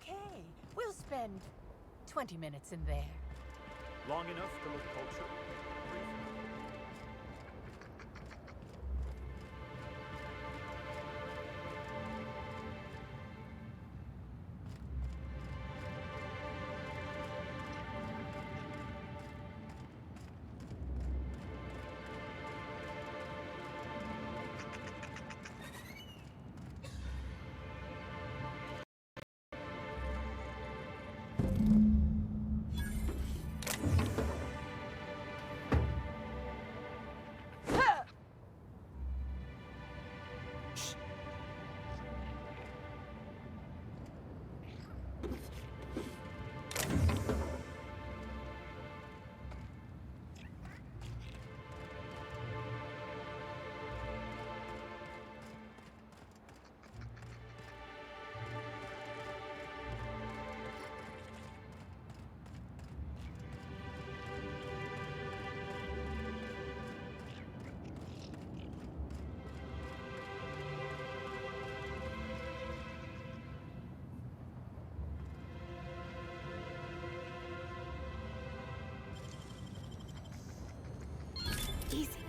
okay. We'll spend 20 minutes in there. Long enough to look cultured? Easy.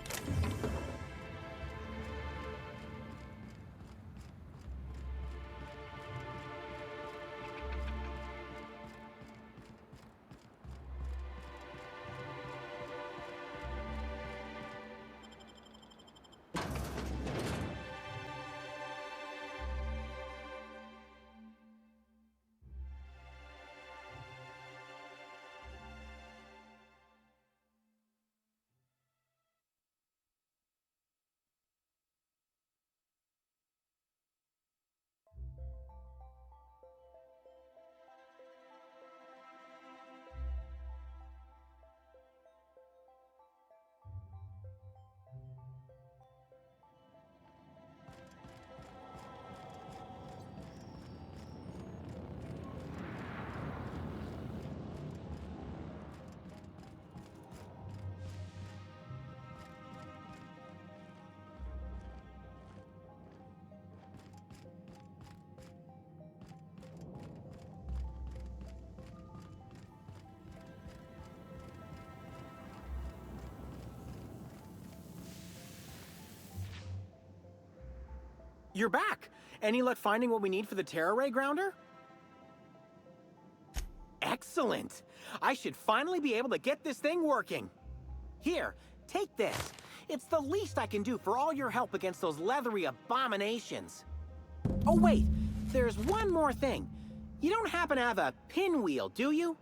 You're back! Any luck finding what we need for the Terra Ray grounder? Excellent! I should finally be able to get this thing working. Here, take this. It's the least I can do for all your help against those leathery abominations. Oh wait, there's one more thing. You don't happen to have a pinwheel, do you?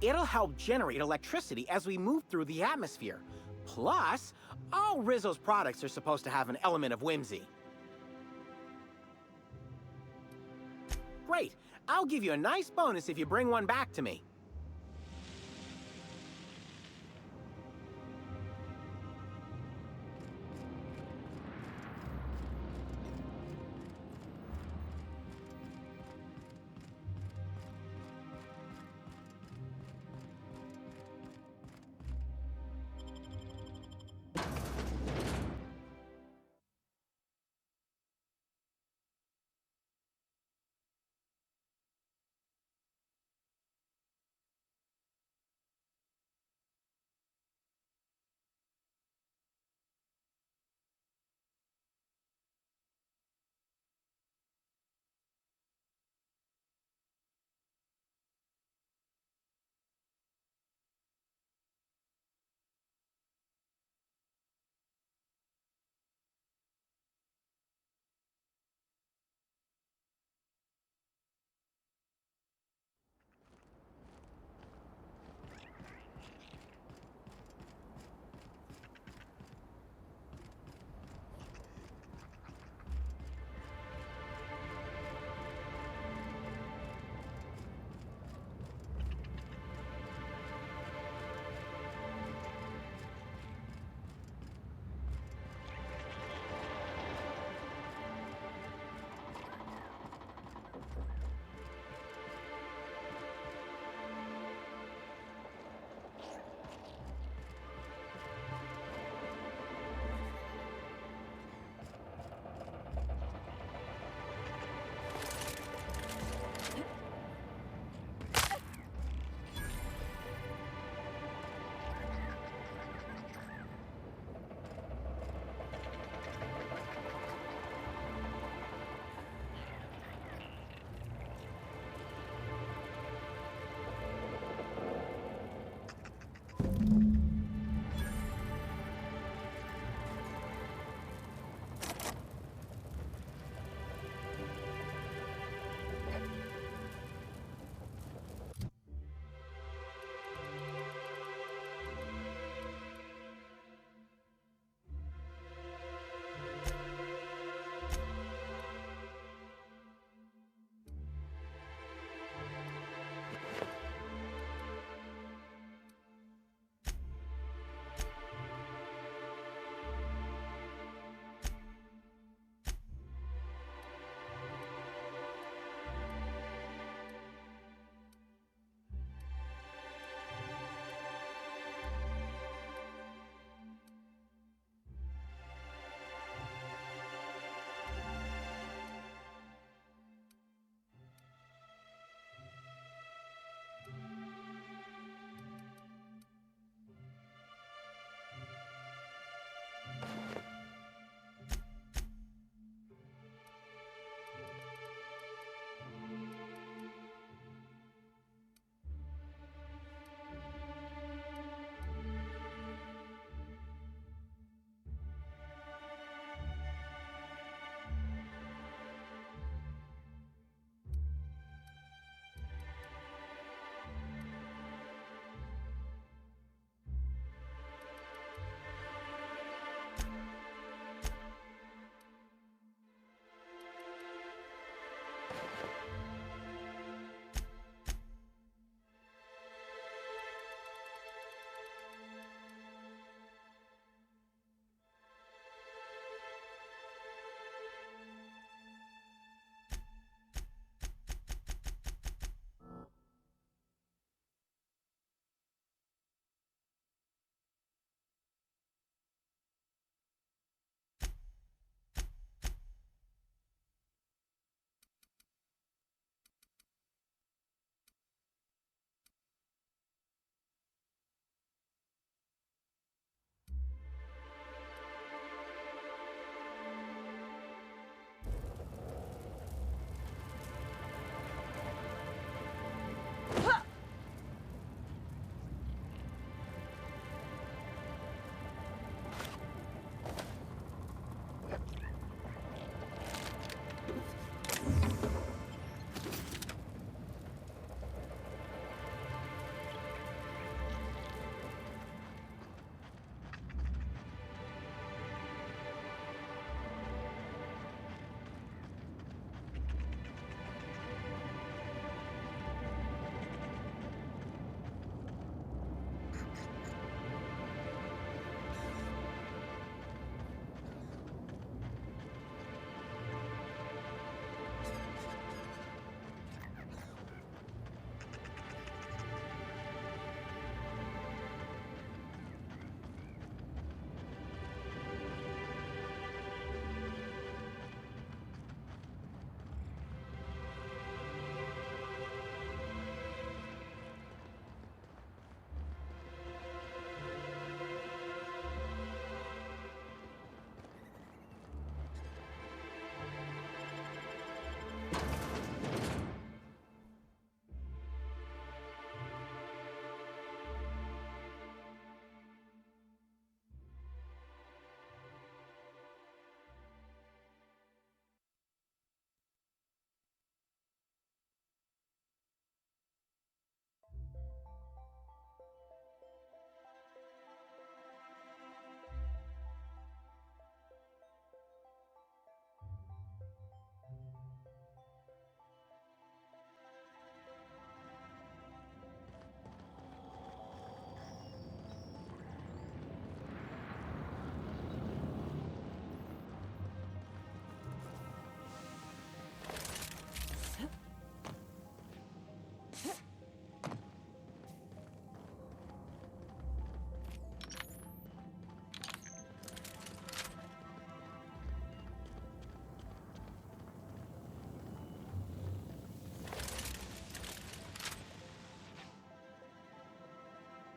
It'll help generate electricity as we move through the atmosphere. Plus, all Rizzo's products are supposed to have an element of whimsy. Great! I'll give you a nice bonus if you bring one back to me.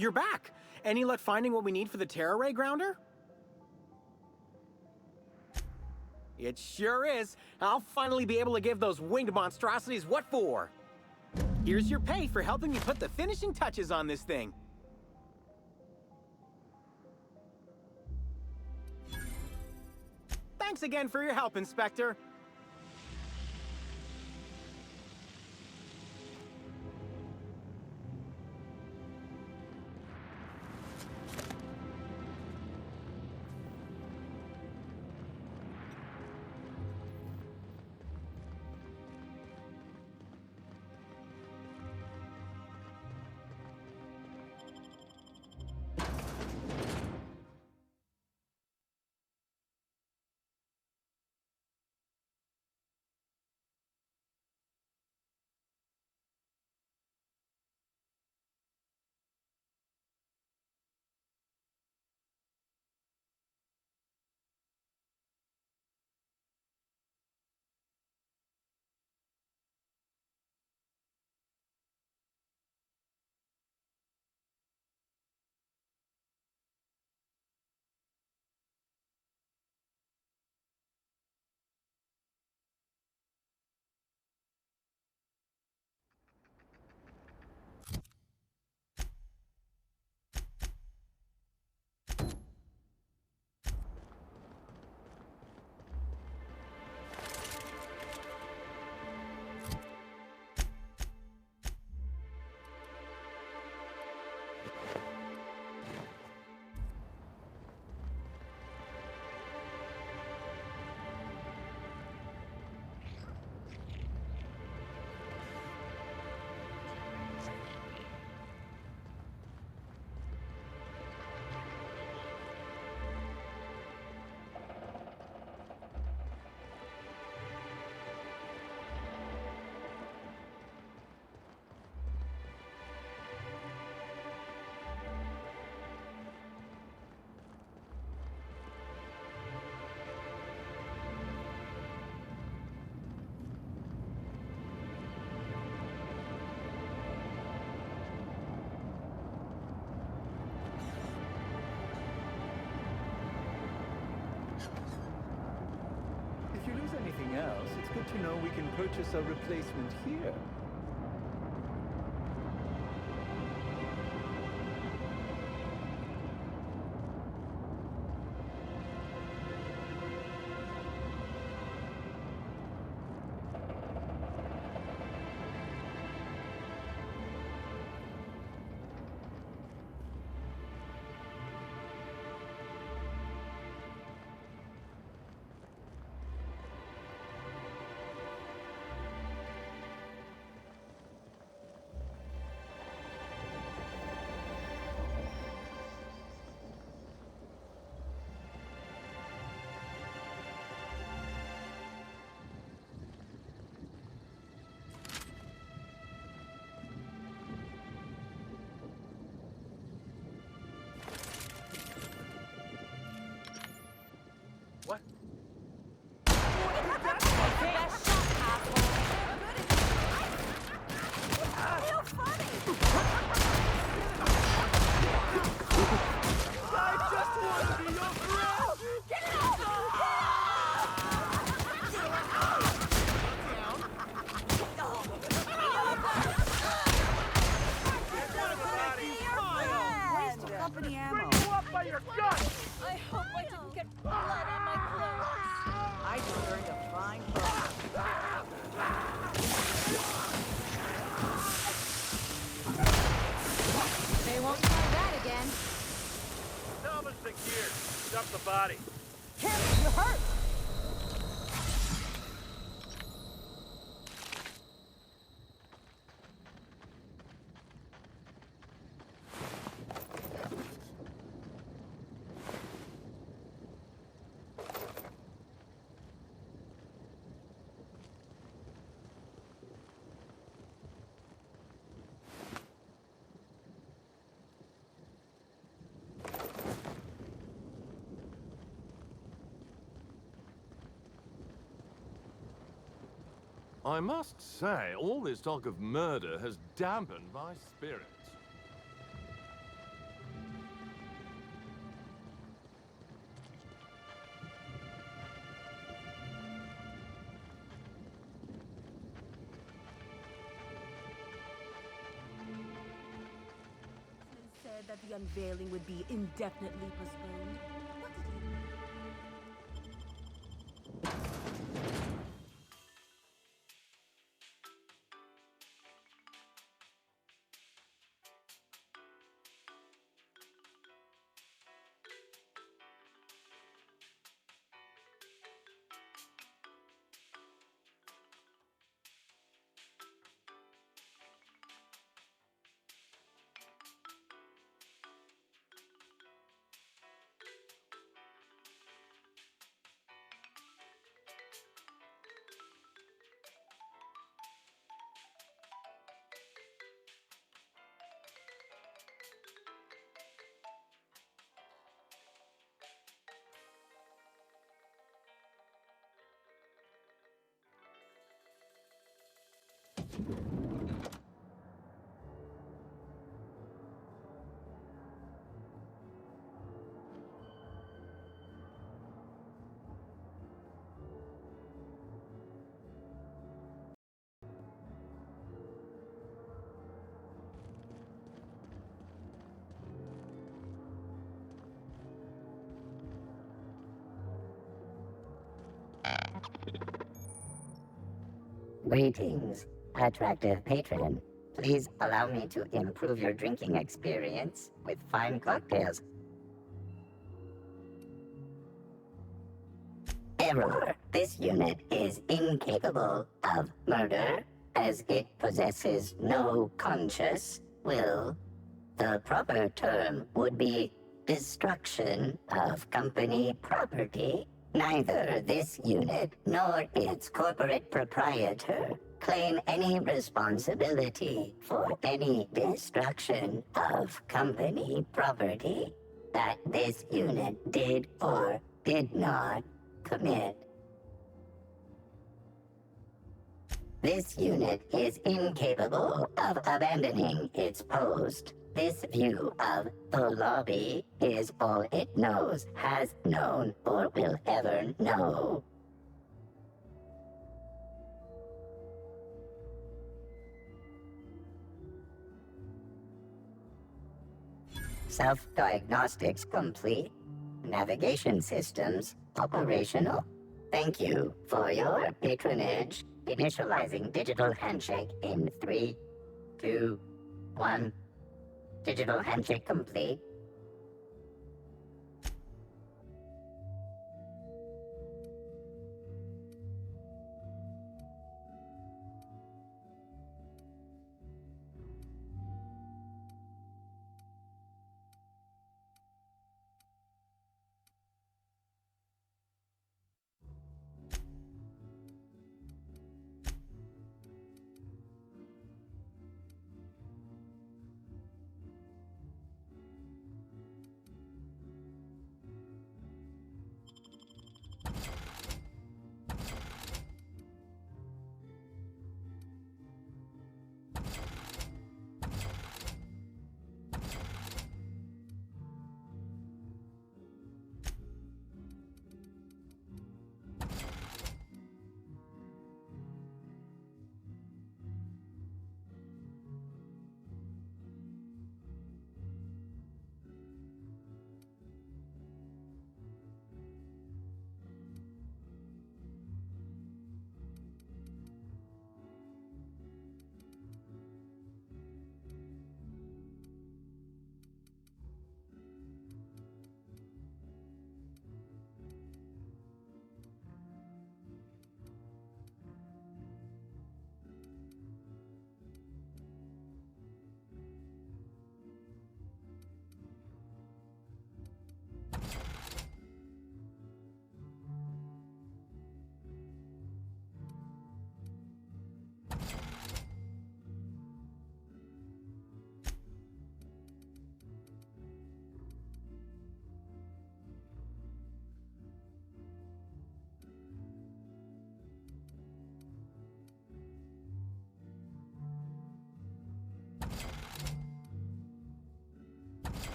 You're back! Any luck finding what we need for the Terra Ray grounder? It sure is. I'll finally be able to give those winged monstrosities what for. Here's your pay for helping me put the finishing touches on this thing. Thanks again for your help, Inspector. If you lose anything else, it's good to know we can purchase a replacement here. What? Company ammo. Bring you up by your guts! I hope I didn't get blood on my clothes. I just earned a fine buck. They won't try that again. Salvage the gear. Dump the body. Kim, you're hurt. I must say, all this talk of murder has dampened my spirits. that the unveiling would be indefinitely postponed. What did he... Greetings, attractive patron. Please allow me to improve your drinking experience with fine cocktails. Error. This unit is incapable of murder, as it possesses no conscious will. The proper term would be destruction of company property. Neither this unit nor its corporate proprietor claim any responsibility for any destruction of company property that this unit did or did not commit. This unit is incapable of abandoning its post. This view of the lobby is all it knows, has known, or will ever know. Self-diagnostics complete. Navigation systems operational. Thank you for your patronage. Initializing digital handshake in 3, 2, 1. Digital handshake complete.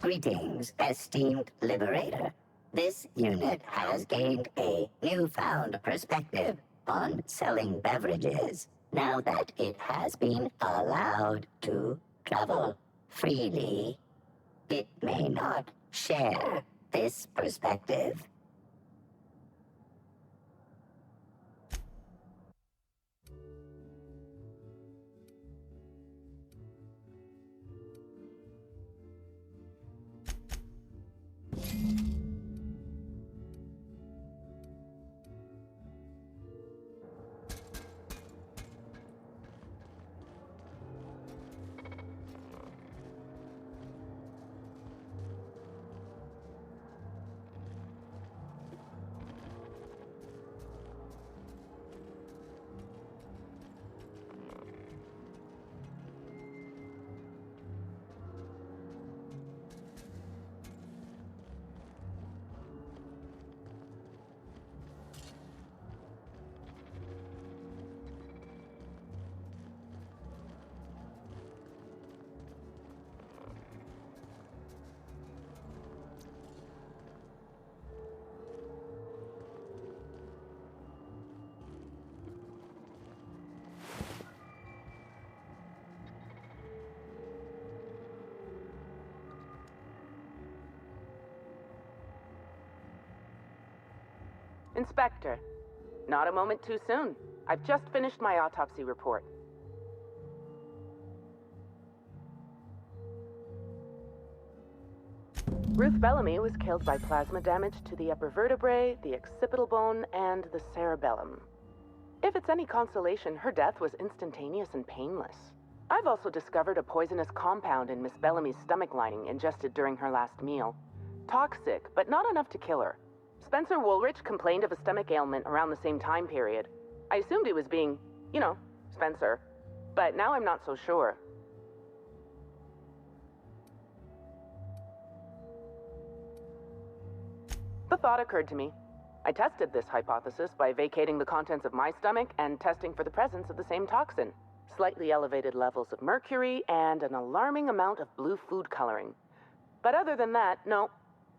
Greetings, esteemed Liberator. This unit has gained a newfound perspective on selling beverages now that it has been allowed to travel freely. It may not share this perspective. Inspector, not a moment too soon. I've just finished my autopsy report. Ruth Bellamy was killed by plasma damage to the upper vertebrae, the occipital bone, and the cerebellum. If it's any consolation, her death was instantaneous and painless. I've also discovered a poisonous compound in Miss Bellamy's stomach lining ingested during her last meal. Toxic, but not enough to kill her. Spencer Woolrich complained of a stomach ailment around the same time period. I assumed he was being, Spencer. But now I'm not so sure. The thought occurred to me. I tested this hypothesis by vacating the contents of my stomach and testing for the presence of the same toxin. Slightly elevated levels of mercury and an alarming amount of blue food coloring. But other than that, no.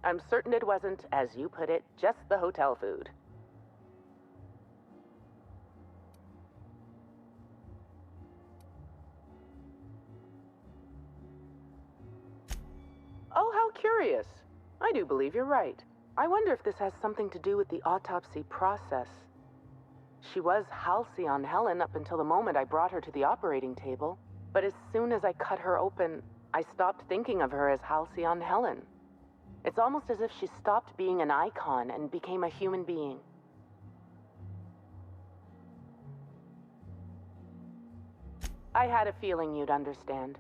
I'm certain it wasn't, as you put it, just the hotel food. Oh, how curious. I do believe you're right. I wonder if this has something to do with the autopsy process. She was Halcyon Helen up until the moment I brought her to the operating table. But as soon as I cut her open, I stopped thinking of her as Halcyon Helen. It's almost as if she stopped being an icon and became a human being. I had a feeling you'd understand.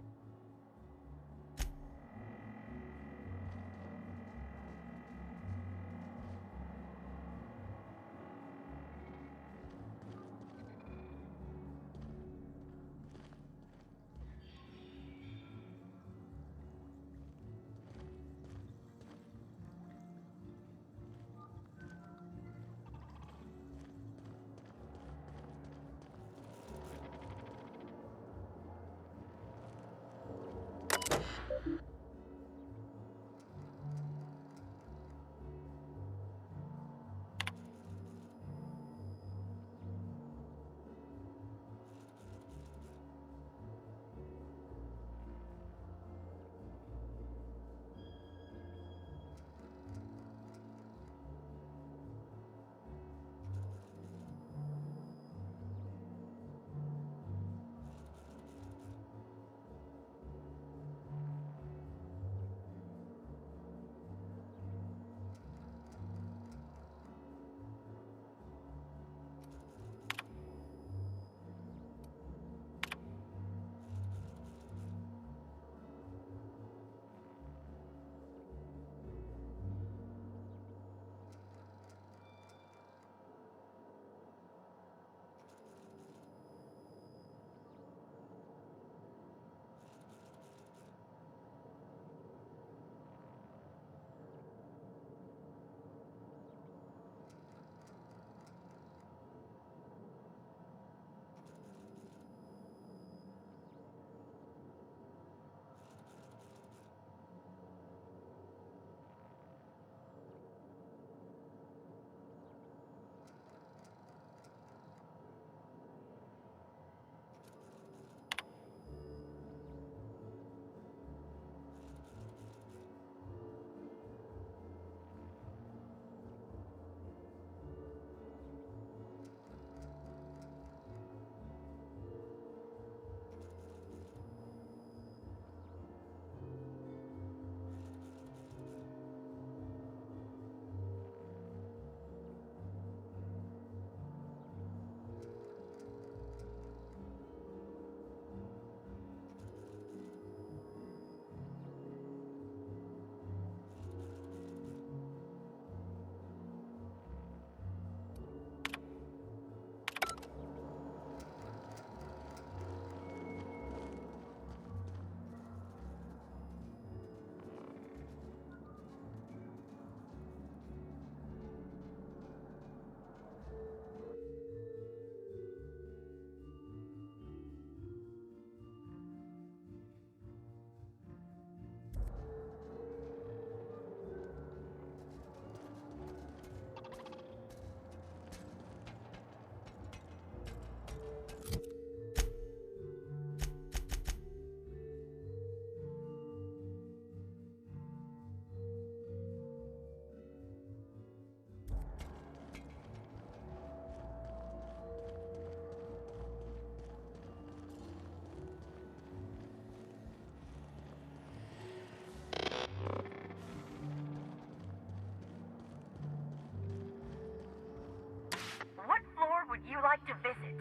you like to visit?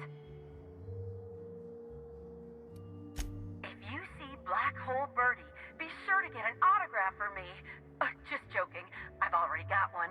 If you see Black Hole Birdie, be sure to get an autograph for me. Just joking. I've already got one.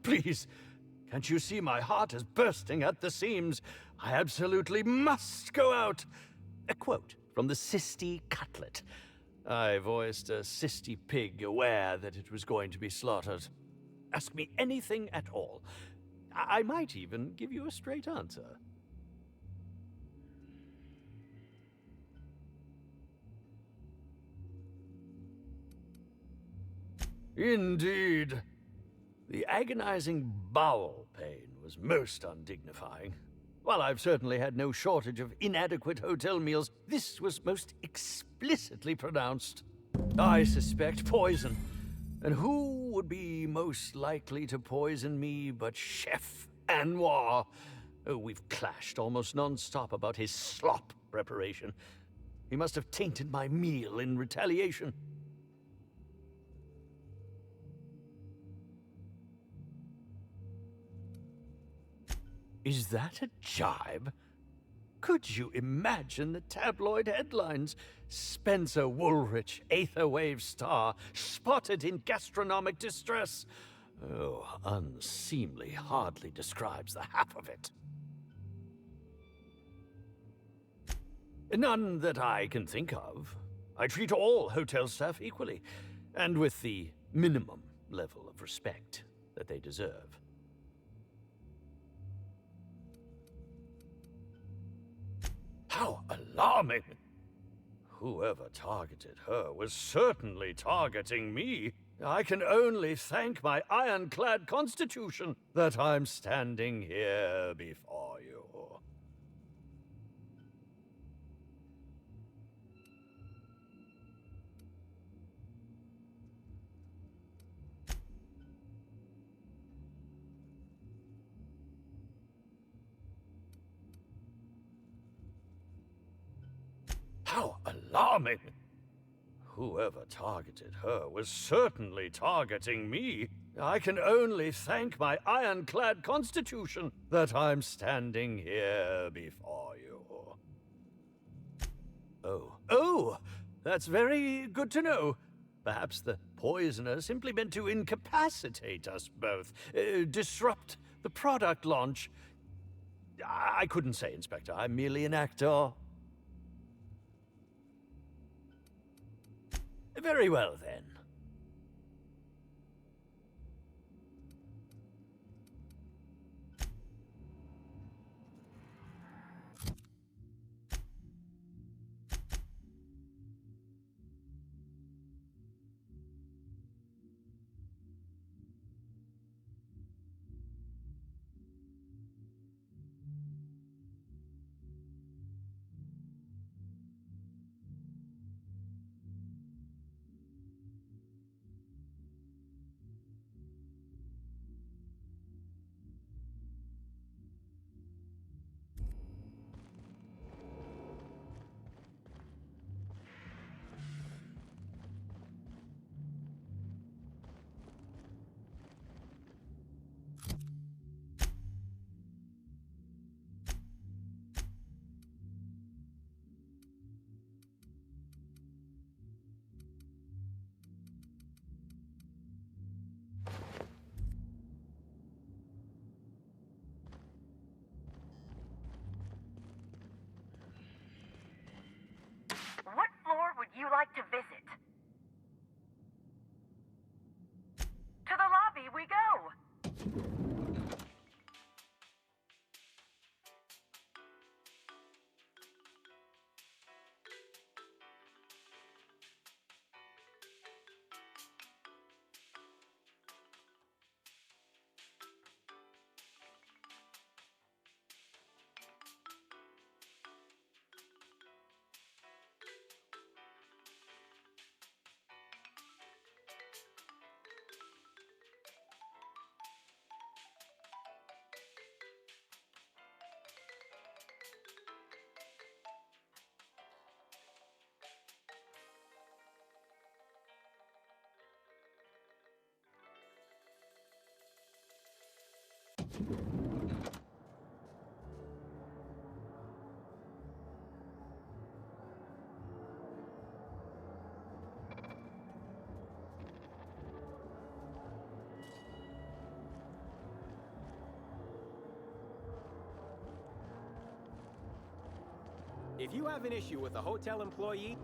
Please, can't you see my heart is bursting at the seams? I absolutely must go out. A quote from the Sisty Cutlet. I voiced a Sisty pig, aware that it was going to be slaughtered. Ask me anything at all. I might even give you a straight answer. Indeed. The agonizing bowel pain was most undignifying. While I've certainly had no shortage of inadequate hotel meals, this was most explicitly pronounced. I suspect poison. And who would be most likely to poison me but Chef Anwar? Oh, we've clashed almost non-stop about his slop preparation. He must have tainted my meal in retaliation. Is that a jibe? Could you imagine the tabloid headlines? Spencer Woolrich, Aetherwave star, spotted in gastronomic distress. Oh, unseemly hardly describes the half of it. None that I can think of. I treat all hotel staff equally, and with the minimum level of respect that they deserve. How alarming! Whoever targeted her was certainly targeting me. I can only thank my ironclad constitution that I'm standing here before you. How alarming! Whoever targeted her was certainly targeting me. I can only thank my ironclad constitution that I'm standing here before you. Oh, that's very good to know. Perhaps the poisoner simply meant to incapacitate us both, disrupt the product launch. I couldn't say, Inspector. I'm merely an actor. Very well, then. What floor would you like to visit? To the lobby, Autopsy we go! If you have an issue with a hotel employee,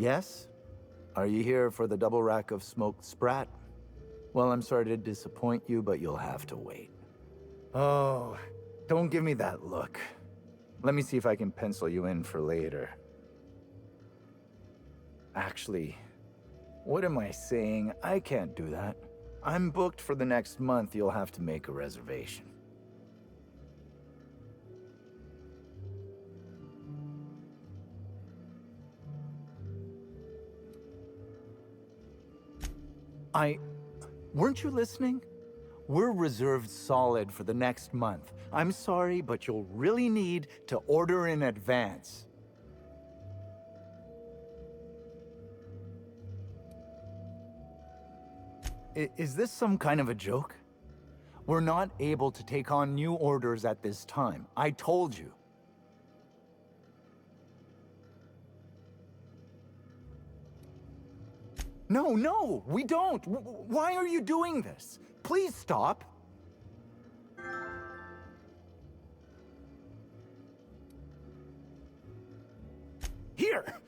Yes? Are you here for the double rack of smoked sprat? Well, I'm sorry to disappoint you, but you'll have to wait. Oh, don't give me that look. Let me see if I can pencil you in for later. Actually, what am I saying? I can't do that. I'm booked for the next month. You'll have to make a reservation. Weren't you listening? We're reserved solid for the next month. I'm sorry, but you'll really need to order in advance. Is this some kind of a joke? We're not able to take on new orders at this time. I told you. No, we don't. Why are you doing this? Please stop. Here,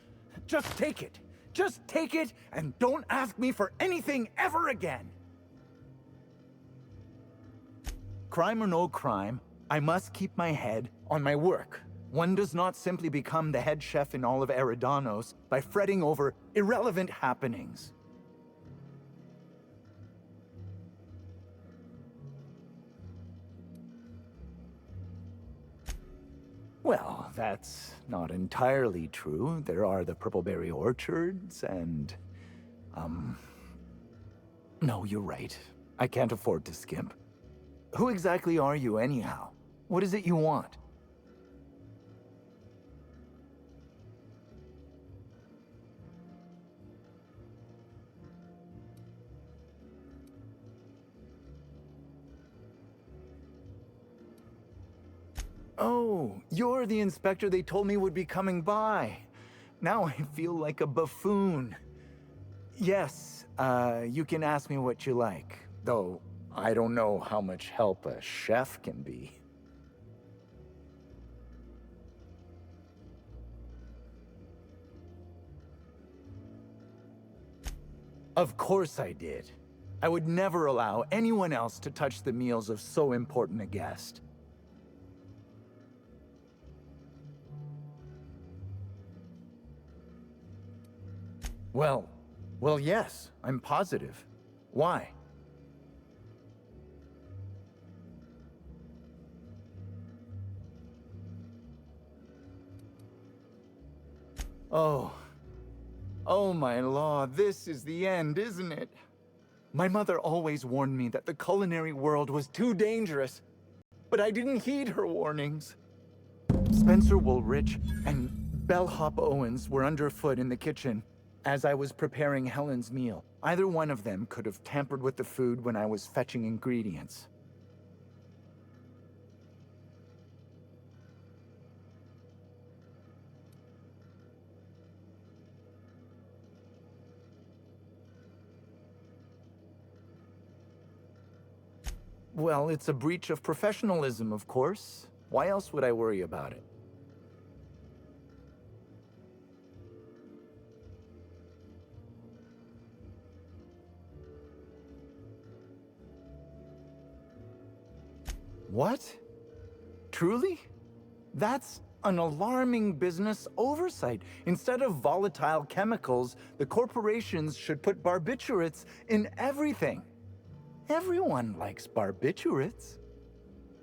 just take it. Just take it and don't ask me for anything ever again. Crime or no crime, I must keep my head on my work. One does not simply become the head chef in all of Eridanos by fretting over irrelevant happenings. Well, that's not entirely true. There are the purpleberry orchards and... No, you're right. I can't afford to skimp. Who exactly are you anyhow? What is it you want? Oh, you're the inspector they told me would be coming by. Now I feel like a buffoon. Yes, you can ask me what you like. Though, I don't know how much help a chef can be. Of course I did. I would never allow anyone else to touch the meals of so important a guest. Well, yes, I'm positive. Why? Oh my law, this is the end, isn't it? My mother always warned me that the culinary world was too dangerous, but I didn't heed her warnings. Spencer Woolrich and Bellhop Owens were underfoot in the kitchen as I was preparing Helen's meal. Either one of them could have tampered with the food when I was fetching ingredients. Well, it's a breach of professionalism, of course. Why else would I worry about it? What? Truly? That's an alarming business oversight. Instead of volatile chemicals, the corporations should put barbiturates in everything. Everyone likes barbiturates.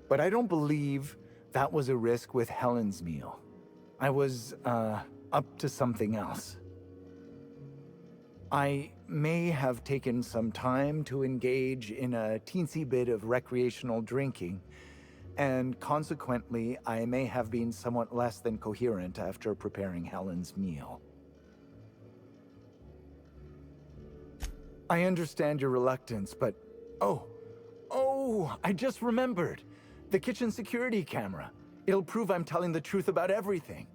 But I don't believe that was a risk with Helen's meal. I was, up to something else. I may have taken some time to engage in a teensy bit of recreational drinking, and consequently, I may have been somewhat less than coherent after preparing Helen's meal. I understand your reluctance, but Oh, I just remembered. The kitchen security camera. It'll prove I'm telling the truth about everything.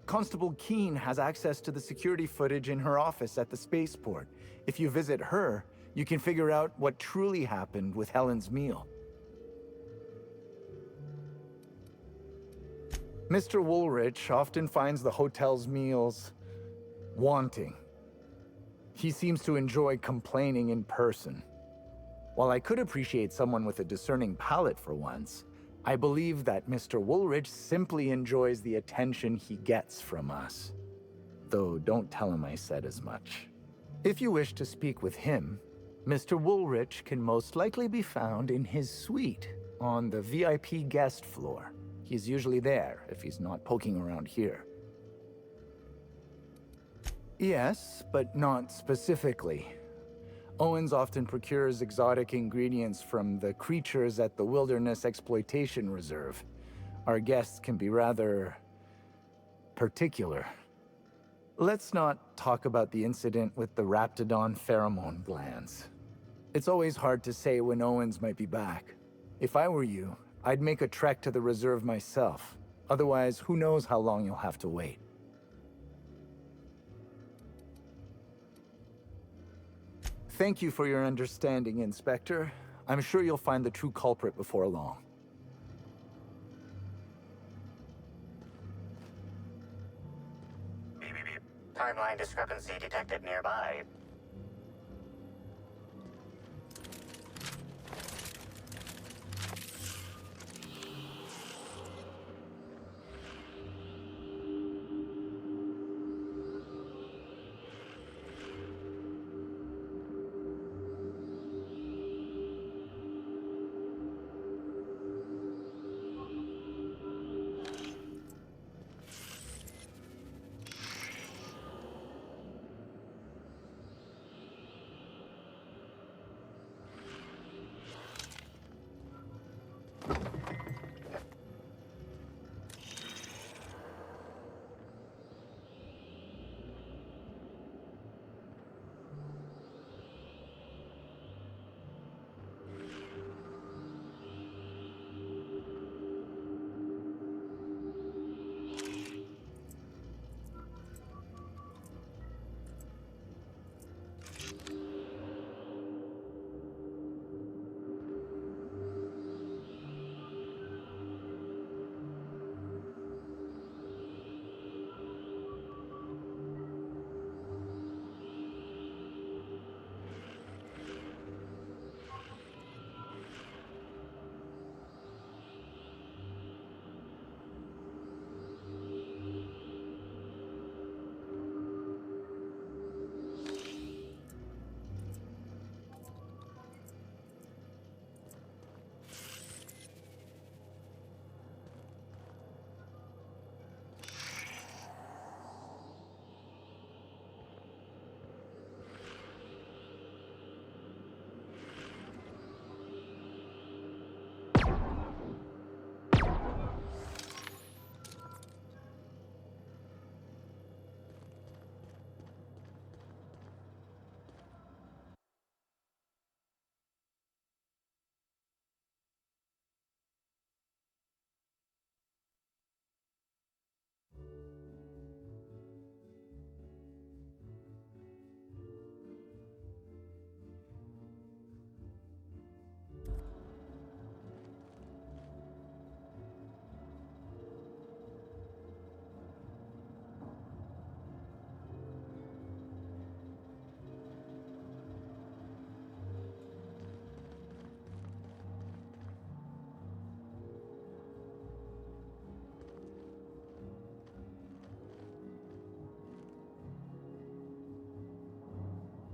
Constable Keene has access to the security footage in her office at the spaceport. If you visit her, you can figure out what truly happened with Helen's meal. Mr. Woolrich often finds the hotel's meals wanting. He seems to enjoy complaining in person. While I could appreciate someone with a discerning palate for once, I believe that Mr. Woolrich simply enjoys the attention he gets from us. Though don't tell him I said as much. If you wish to speak with him, Mr. Woolrich can most likely be found in his suite on the VIP guest floor. He's usually there if he's not poking around here. Yes, but not specifically. Owens often procures exotic ingredients from the creatures at the Wilderness Exploitation Reserve. Our guests can be rather particular. Let's not talk about the incident with the Raptidon pheromone glands. It's always hard to say when Owens might be back. If I were you, I'd make a trek to the reserve myself. Otherwise, who knows how long you'll have to wait. Thank you for your understanding, Inspector. I'm sure you'll find the true culprit before long. Beep, beep, beep. Timeline discrepancy detected nearby.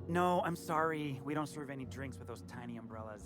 No, I'm sorry. We don't serve any drinks with those tiny umbrellas.